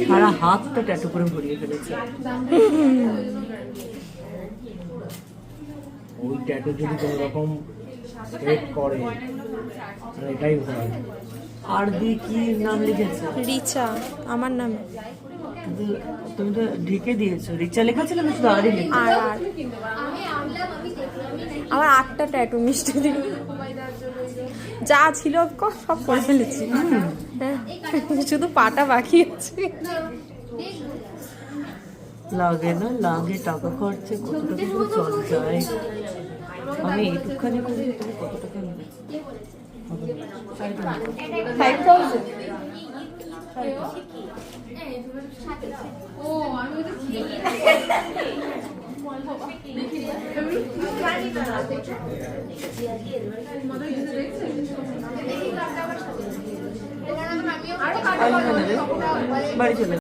সারা হাতটা ট্যাটু করে ভরিয়ে ফেলেছে। ওই ট্যাটু যদি কোনো রকম স্ট্রেট করে এটাই হয়। আর দি কি নাম লিখেছে? রিচা আমার নামে। তুমি তো ঢেকে দিয়েছো। রিচা লেখা ছিল না, শুধু আরই লেখা। আর আমার 8টা ট্যাটু মিষ্টি দিয়ে যা ছিল সব করে ফেলেছি। হ্যাঁ, শুধু পাটা বাকি আছে। লাগে না লাগে, টাকা খরচে কত টাকা করে চল যায়। আমি এইটুকখানি করি, তুমি কত টাকা নেবে? 5,000। বাড়ি চলে